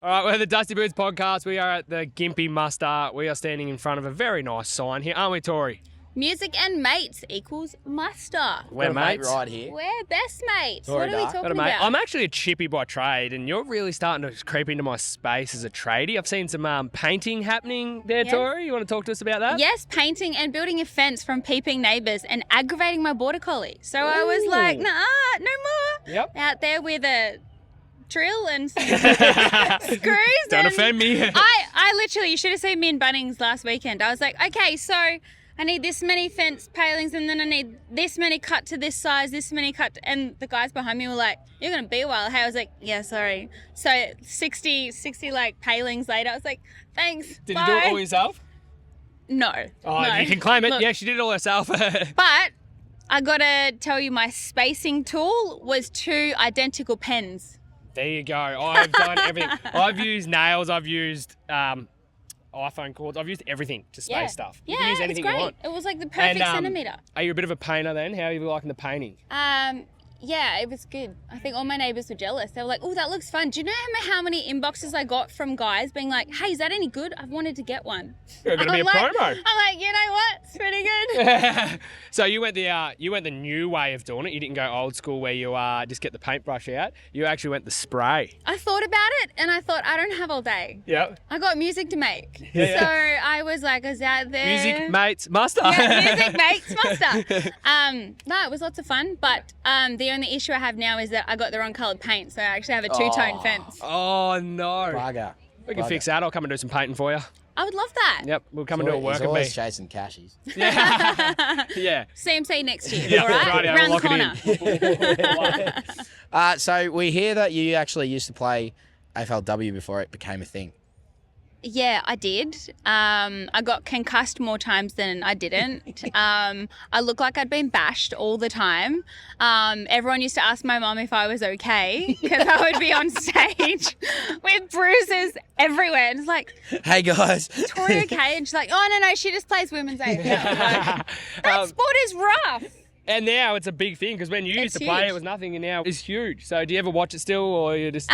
All right, we're the Dusty Boots podcast. We are at the Gympie muster. We are standing in front of a very nice sign here, aren't we, Tori? Music and mates equals muster. We're mates. Right here. We're best mates. Tori What are we Darke. talking Got a mate. about? I'm actually a chippy by trade, and you're really starting to creep into my space as a tradie. I've seen some painting happening there, Yes. Tori. You want to talk to us about that? Yes, painting and building a fence from peeping neighbours and aggravating my border collie. So I was like, nah, no more. Yep. Out there with a drill and some screws. Don't and offend me. I literally, you should have seen me in Bunnings last weekend. I was like, okay, so I need this many fence palings and then I need this many cut to this size, this many cut. And the guys behind me were like, you're going to be a while. Hey, I was like, yeah, sorry. So 60 like palings later, I was like, thanks. Did bye. you do it all yourself? No. Oh, no. you can claim it. Look, Yeah, she did it all herself. But I got to tell you, my spacing tool was 2 identical pens. There you go. I've done everything. I've used nails. I've used iPhone cords. I've used everything to space stuff. You Yeah, can use it's anything great. you want. It was like the perfect centimetre. Are you a bit of a painter then? How are you liking the painting? Yeah, it was good. I think all my neighbours were jealous. They were like, oh, that looks fun. Do you know how many inboxes I got from guys being like, hey, is that any good? I've wanted to get one. You're going to be a I'm like, promo. I'm like, you know what? It's pretty good. So you went the new way of doing it. You didn't go old school where you just get the paintbrush out. You actually went the spray. I thought about it and I thought, I don't have all day. Yep. I got music to make. Yeah. So I was like, I was out there. Music mates muster. Yeah, music makes muster. No, it was lots of fun. But the only issue I have now is that I got the wrong coloured paint. So I actually have a 2-tone fence. Oh no. Bugger. We can fix that. I'll come and do some painting for you. I would love that. Yep. We'll come and do a work He's of me. always chasing cashies. Yeah. Yeah. CMC next year, Yeah, all right? right, yeah, Around we'll the lock it corner. So we hear that you actually used to play AFLW before it became a thing. Yeah, I did. I got concussed more times than I didn't. I looked like I'd been bashed all the time. Everyone used to ask my mum if I was okay because I would be on stage with bruises everywhere. And it's like, Hey guys. Tori okay? And she's like, oh, no, she just plays women's AFL. Like, that sport is rough. And now it's a big thing because when you used to play, huge. it was nothing, and now it's huge. So do you ever watch it still, or you just?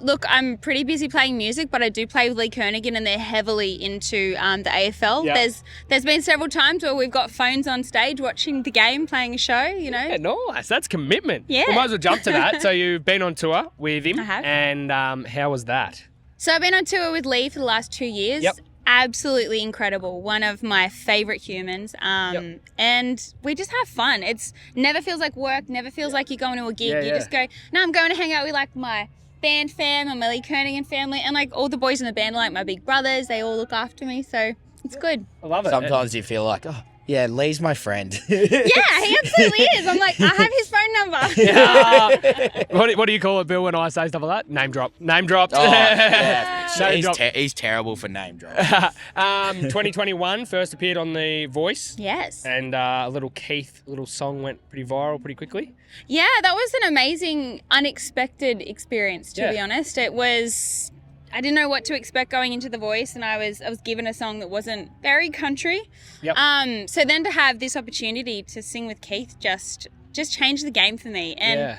Look, I'm pretty busy playing music, but I do play with Lee Kernaghan, and they're heavily into the AFL. Yeah. There's been several times where we've got phones on stage watching the game, playing a show. You know. Yeah, nice. That's commitment. Yeah. We might as well jump to that. So you've been on tour with him. I have. And how was that? So I've been on tour with Lee for the last 2 years. Yep. Absolutely incredible. One of my favourite humans. And we just have fun. It's never feels like work, never feels like you're going to a gig. Yeah, You yeah. just go, no, I'm going to hang out with like my band fam and my Lee Kernaghan family. And like all the boys in the band are like my big brothers. They all look after me. So it's good. I love it. Sometimes you feel like, oh, yeah, Lee's my friend. Yeah, he absolutely is. I'm like, I have his phone number. Yeah. What do you call it, Bill, when I say stuff like that? Name drop. Name dropped. Oh, yeah. Name drop. He's terrible for name drops. 2021 first appeared on The Voice. Yes. And little song went pretty viral pretty quickly. Yeah, that was an amazing, unexpected experience, to Yeah. be honest. It was, I didn't know what to expect going into The Voice, and I was given a song that wasn't very country. Yep. So then to have this opportunity to sing with Keith just changed the game for me. And Yeah.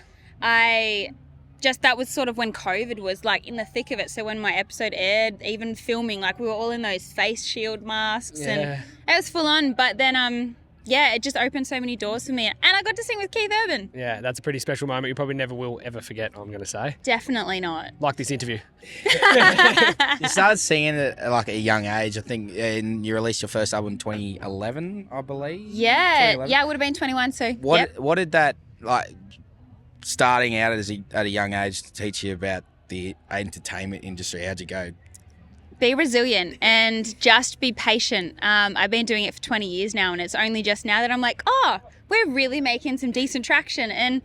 that was sort of when COVID was like in the thick of it. So when my episode aired, even filming, like we were all in those face shield masks and Yeah. it was full on. But then, it just opened so many doors for me. And I got to sing with Keith Urban. Yeah, that's a pretty special moment you probably never will ever forget, I'm going to say. Definitely not. Like this interview. You started singing at like a young age. I think and you released your first album in 2011, I believe. Yeah. 2011? Yeah, I would have been 21. So, What did that, like, starting out at a young age teach you about the entertainment industry? How'd you go? Be resilient and just be patient. I've been doing it for 20 years now, and it's only just now that I'm like, oh, we're really making some decent traction. And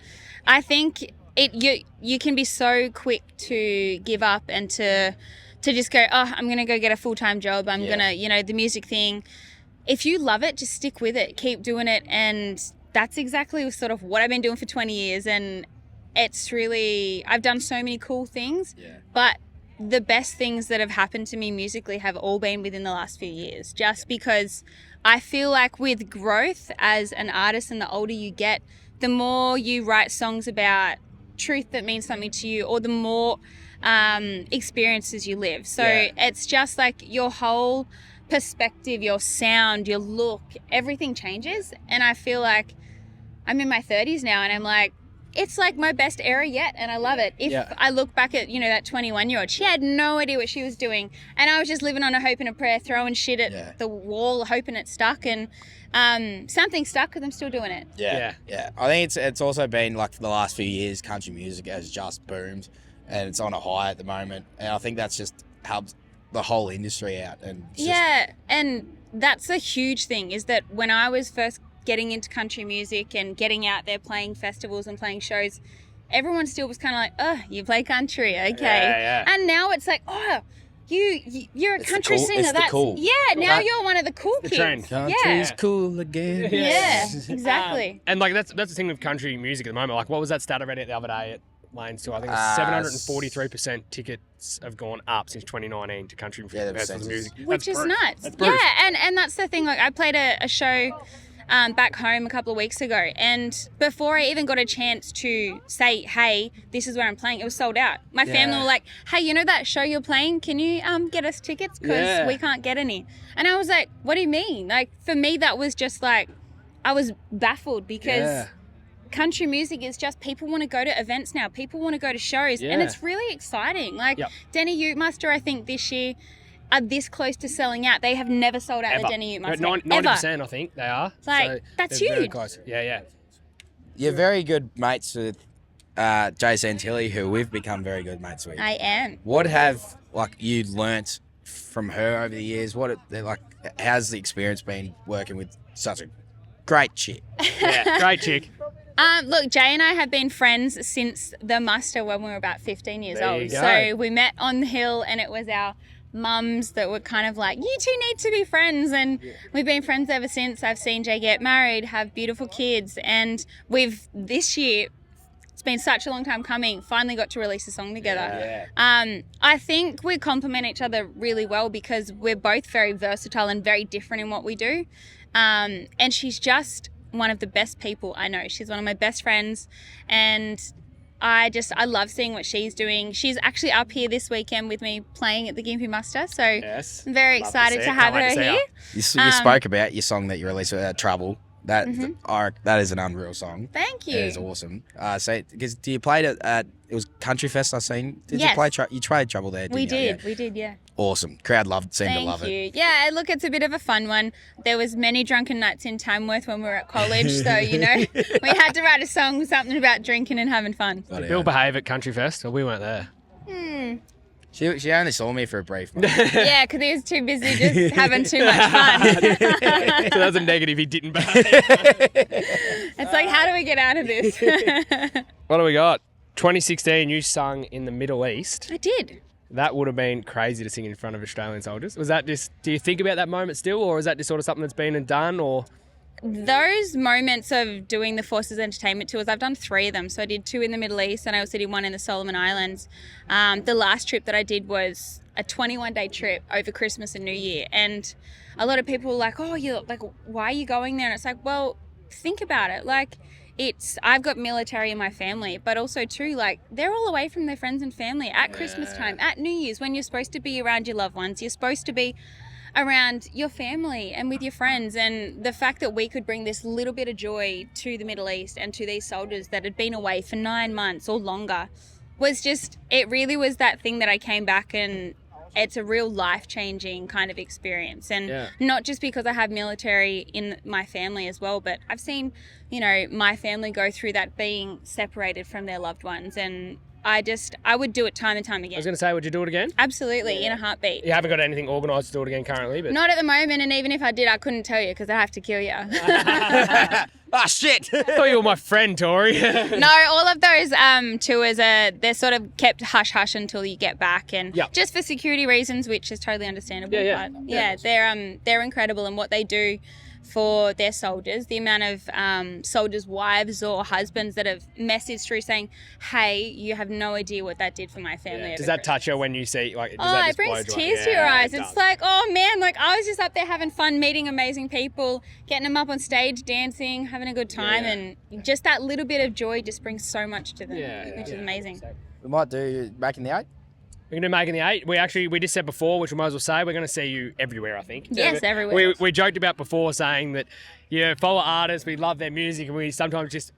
I think you can be so quick to give up and to just go, oh, I'm going to go get a full-time job. I'm going to, the music thing. If you love it, just stick with it. Keep doing it. And that's exactly sort of what I've been doing for 20 years. And it's really, I've done so many cool things, but the best things that have happened to me musically have all been within the last few years, just because I feel like with growth as an artist and the older you get, the more you write songs about truth that means something to you, or the more experiences you live. So Yeah. it's just like your whole perspective, your sound, your look, everything changes. And I feel like I'm in my 30s now, and I'm like, it's like my best era yet, and I love it. If I look back at, that 21-year-old, she had no idea what she was doing, and I was just living on a hope and a prayer, throwing shit at the wall, hoping it stuck, and something stuck because I'm still doing it. Yeah. I think it's also been like the last few years, country music has just boomed, and it's on a high at the moment, and I think that's just helped the whole industry out. And and that's a huge thing, is that when I was first getting into country music and getting out there playing festivals and playing shows, everyone still was kind of like, oh, you play country, okay. Yeah. And now it's like, oh, you're a country singer. It's the That's cool. now you're one of the cool kids. trend. Country's cool again. Yeah, exactly. And like that's the thing with country music at the moment. Like, what was that stat I read it the other day at Lane's Tour? I think it's 743% tickets have gone up since 2019 to country festivals and music. Which is nuts. That's proof. And that's the thing. Like, I played a show back home a couple of weeks ago, and before I even got a chance to say, hey, this is where I'm playing, it was sold out. My family were like, hey, that show you're playing, can you get us tickets, because we can't get any? And I was like, what do you mean? Like, for me, that was just like, I was baffled, because country music is just, people want to go to events now, people want to go to shows, and it's really exciting. Like, Denny Ute Muster, I think this year are this close to selling out. They have never sold out the Denny Ute Muster. 90%, I think they are. Like, so that's they're very huge. close. Yeah. You're very good mates with Jay Santilli, who we've become very good mates with. I am. What have you learnt from her over the years? How's the experience been working with such a great chick? Yeah, great chick. Look, Jay and I have been friends since the muster when we were about 15 years There old. you go. So we met on the hill, and it was our mums that were kind of like, you two need to be friends, and we've been friends ever since. I've seen Jay get married, have beautiful kids, and this year, it's been such a long time coming, finally got to release a song together. I think we complement each other really well, because we're both very versatile and very different in what we do, and she's just one of the best people I know. She's one of my best friends, and I love seeing what she's doing. She's actually up here this weekend with me playing at the Gympie Muster, so I'm very excited to have her here. You spoke about your song that you released, Trouble. That is an unreal song. Thank you. It is awesome. Because you played it at, it was Country Fest, I seen. Did Yes. you play? You tried Trouble there? We didn't you? did, yeah. Awesome. Crowd seemed to love Thank you. it. Yeah, look, it's a bit of a fun one. There was many drunken nights in Tamworth when we were at college, so we had to write a song, something about drinking and having fun. Did Bill behave at Country Fest? Or we weren't there. She only saw me for a brief moment. Yeah, because he was too busy just having too much fun. So that's a negative. He didn't behave. It's like, how do we get out of this? What do we got? 2016, you sung in the Middle East. I did. That would have been crazy to sing in front of Australian soldiers. Was that just, do you think about that moment still, or is that just sort of something that's been and done, or? Those moments of doing the Forces Entertainment tours, I've done 3 of them. So I did 2 in the Middle East, and I also did 1 in the Solomon Islands. The last trip that I did was a 21-day trip over Christmas and New Year. And a lot of people were like, oh, you're like, why are you going there? And it's like, well, think about it. Like, I've got military in my family, but also too, like, they're all away from their friends and family at Christmas time, at New Year's, when you're supposed to be around your loved ones. You're supposed to be around your family and with your friends, and the fact that we could bring this little bit of joy to the Middle East and to these soldiers that had been away for 9 months or longer was just, it really was that thing that I came back, and it's a real life-changing kind of experience. And not just because I have military in my family as well, but I've seen, my family go through that, being separated from their loved ones, and I would do it time and time again. I was going to say, would you do it again? Absolutely, in a heartbeat. You haven't got anything organised to do it again currently, but... Not at the moment, and even if I did, I couldn't tell you because I'd have to kill you. Ah, shit! I thought you were my friend, Tori. No, all of those tours they're sort of kept hush-hush until you get back, and just for security reasons, which is totally understandable. But they're incredible, and what they do for their soldiers, the amount of soldiers' wives or husbands that have messaged through saying, hey, you have no idea what that did for my family. Does that touch you when you see, like, does that it just brings blow tears to your eyes. It's like, oh man, like, I was just up there having fun, meeting amazing people, getting them up on stage, dancing, having a good time, and just that little bit of joy just brings so much to them, which is amazing. We might do Back in the 8. We're going to make in the 8. We just said before, which we might as well say, we're going to see you everywhere, I think. Yes, everywhere. We joked about before saying that, follow artists, we love their music, and we sometimes just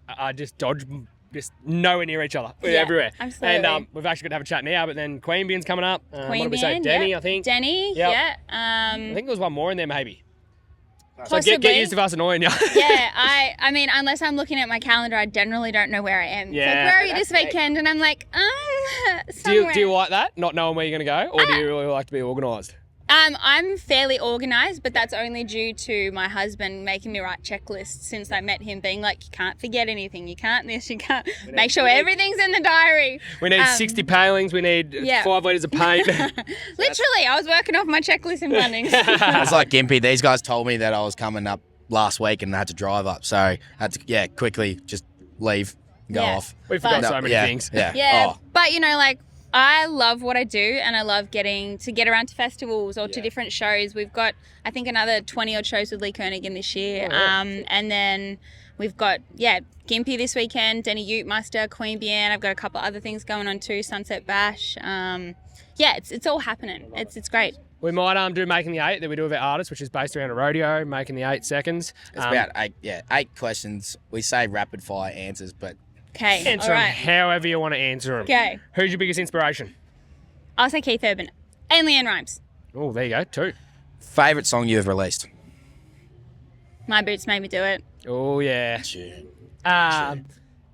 dodge, just nowhere near each other. We're everywhere. Absolutely. And we've actually got to have a chat now, but then Queanbeyan's coming up. Queanbeyan, what did we say? Denny, I think. Denny, Yep. yeah. I think there was one more in there, maybe. Possibly. So get used to us annoying you. Yeah, I mean, unless I'm looking at my calendar, I generally don't know where I am. Yeah. It's like, where are you this weekend? And I'm like, somewhere. Do you like that? Not knowing where you're going to go? Or do you really like to be organised? I'm fairly organised, but that's only due to my husband making me write checklists since I met him, being like, you can't forget anything, you can't this, you can't. Make sure everything's in the diary. We need 60 palings, we need 5 litres of paint. Literally, I was working off my checklist in Bunnings. It's like Gympie. These guys told me that I was coming up last week and I had to drive up. So I had to, quickly just leave, go off. We forgot so many things. Yeah. But, I love what I do, and I love getting to get around to festivals or to different shows. We've got, I think, another 20-odd shows with Lee Kernaghan this year. And then we've got, Gympie this weekend, Denny Ute Muster, Queanbeyan. I've got a couple other things going on too, Sunset Bash. It's all happening. It's great. We might do Making the 8 that we do with our artists, which is based around a rodeo, Making the 8 seconds. It's about 8 questions. We say rapid fire answers, but... Okay, answer them however you want to answer them. Okay. Who's your biggest inspiration? I'll say Keith Urban and Leanne Rimes. Oh, there you go, 2. Favourite song you've released? My Boots Made Me Do It. Oh, yeah. Tune. I thought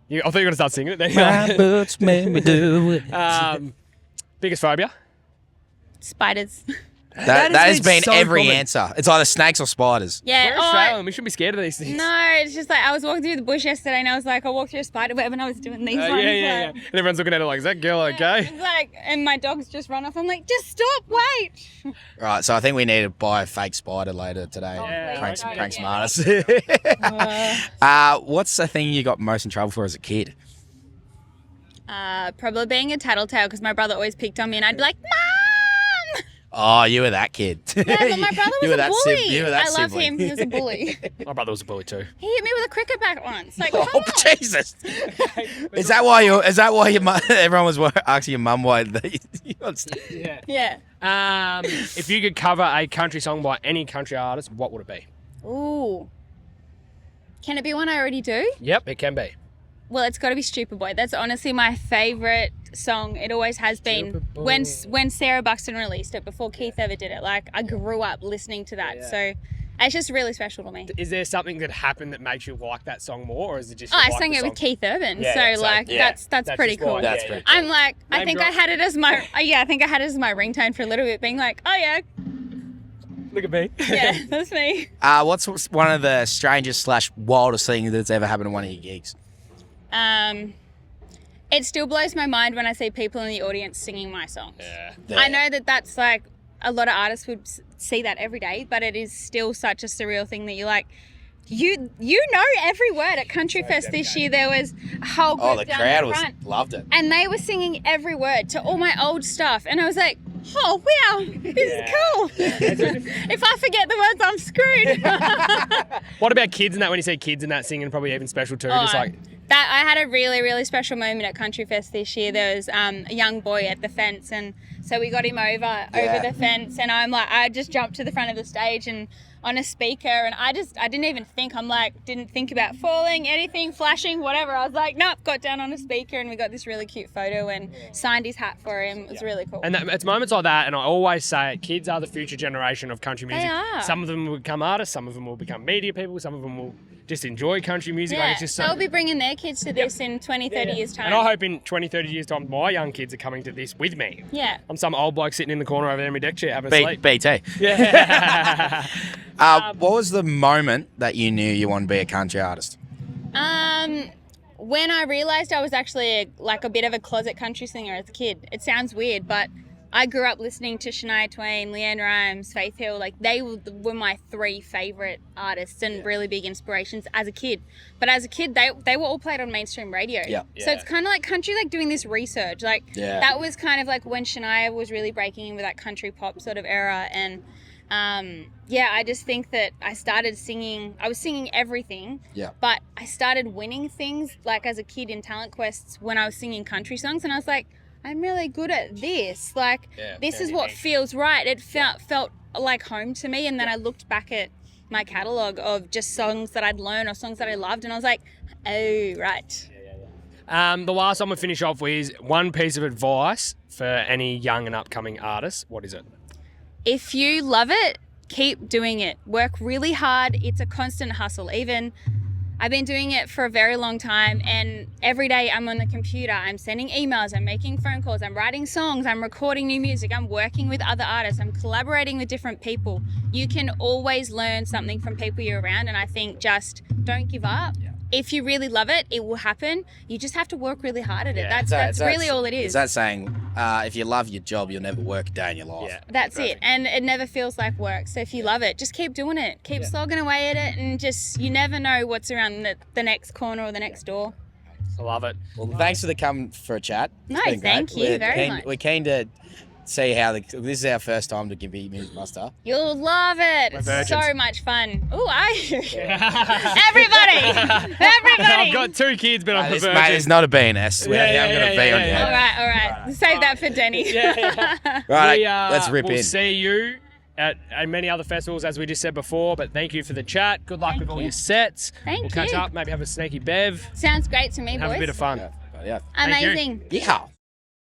you were going to start singing it then. My boots made me do it. Biggest phobia? Spiders. That has been so every common. answer. It's either snakes or spiders. Yeah. We're Australian. We shouldn't be scared of these things. No, it's just like I was walking through the bush yesterday and I was like, I walked through a spider web and I was doing these ones. Yeah. And everyone's looking at it like, is that girl okay? It's like, and my dogs just run off. I'm like, just stop, wait. Right, so I think we need to buy a fake spider later today. Yeah, Prank okay. some artists. What's the thing you got most in trouble for as a kid? Probably being a tattletale because my brother always picked on me and I'd be like, Mom! Oh, you were that kid. Yeah, but my brother was a bully. You were that I love sibling. him. He was a bully. My brother was a bully too. He hit me with a cricket bat once. Like, come Oh, on. Jesus! Is that why your mum, everyone was asking your mum why they? Yeah. Yeah. If you could cover a country song by any country artist, what would it be? Ooh. Can it be one I already do? Yep, it can be. Well, it's got to be Stupid Boy. That's honestly my favourite song. It always has been. When Sarah Buxton released it, before Keith ever did it, like, I grew up listening to that. Yeah. So it's just really special to me. Is there something that happened that makes you like that song more, or is it just I sang it with Keith Urban, that's pretty cool. That's pretty cool. I'm like, I Name think drop. I had it as my ringtone for a little bit, being like, oh yeah, Look at me. yeah, that's me. What's one of the strangest / wildest things that's ever happened at one of your gigs? It still blows my mind when I see people in the audience singing my songs. Yeah. I know that's like a lot of artists would see that every day, but it is still such a surreal thing that you're like, you know every word. At Country Fest this year, there was a whole group Oh, the down crowd the front, loved it. and they were singing every word to all my old stuff, and I was like, oh wow, this is cool. If I forget the words, I'm screwed. What about kids and that? When you see kids and that singing, probably even special too. Just like that, I had a really, really special moment at Country Fest this year. There was a young boy at the fence, and so we got him over the fence, and I just jumped to the front of the stage and on a speaker, and I didn't even think. Didn't think about falling, anything, flashing, whatever. I was like, nope, got down on a speaker, and we got this really cute photo and signed his hat for him. It was really cool. And it's moments like that, and I always say it, kids are the future generation of country music. They are. Some of them will become artists, some of them will become media people, some of them will just enjoy country music. Yeah, Like, it's just so, they'll be bringing their kids to this in 20, 30 years' time. and I hope in 20, 30 years' time, my young kids are coming to this with me. Yeah. I'm some old bloke sitting in the corner over there in my deck chair having a sleep. BT. Yeah. What was the moment that you knew you wanted to be a country artist? When I realised I was actually a bit of a closet country singer as a kid. It sounds weird, but I grew up listening to Shania Twain, Leanne Rimes, Faith Hill. Like, they were my 3 favourite artists and really big inspirations as a kid. But as a kid, they were all played on mainstream radio. Yeah. So it's kind of like country, like doing this research. Like, that was kind of like when Shania was really breaking in with that country pop sort of era. And I just think that I started singing. I was singing everything. Yeah. But I started winning things like as a kid in talent quests when I was singing country songs, and I was like, I'm really good at this. Like, Yeah, this is very what neat. feels right. It felt like home to me. And then I looked back at my catalogue of just songs that I'd learned or songs that I loved, and I was like, oh, right. The last I'm going to finish off with is one piece of advice for any young and upcoming artists. What is it? If you love it, keep doing it. Work really hard. It's a constant hustle. Even I've been doing it for a very long time, and every day I'm on the computer, I'm sending emails, I'm making phone calls, I'm writing songs, I'm recording new music, I'm working with other artists, I'm collaborating with different people. You can always learn something from people you're around, and I think just don't give up. If you really love it, it will happen. You just have to work really hard at it. That's really all it is. Is that saying, if you love your job, you'll never work a day in your life? Yeah. That's it. And it never feels like work. So if you love it, just keep doing it. Keep slogging away at it, and just, you never know what's around the next corner or the next door. I love it. Well, thanks for coming for a chat. No, It's been great. thank you very much. We're keen to see how this is our first time to Gympie Music Muster. You'll love it. We're It's virgins. so much fun. Ooh, everybody. I've got 2 kids, but I'm a Mate, virgin. it's not a BNS. We haven't got a V on yeah. All right. Save that for Denny. Right, We, let's rip we'll in. see you at many other festivals, as we just said before, but thank you for the chat. Good luck Thank with all you. your sets. Thank We'll catch you. up, maybe have a sneaky bev, Sounds great to me, have boys. a bit of fun. Yeah. Thank you. Amazing. Yeah.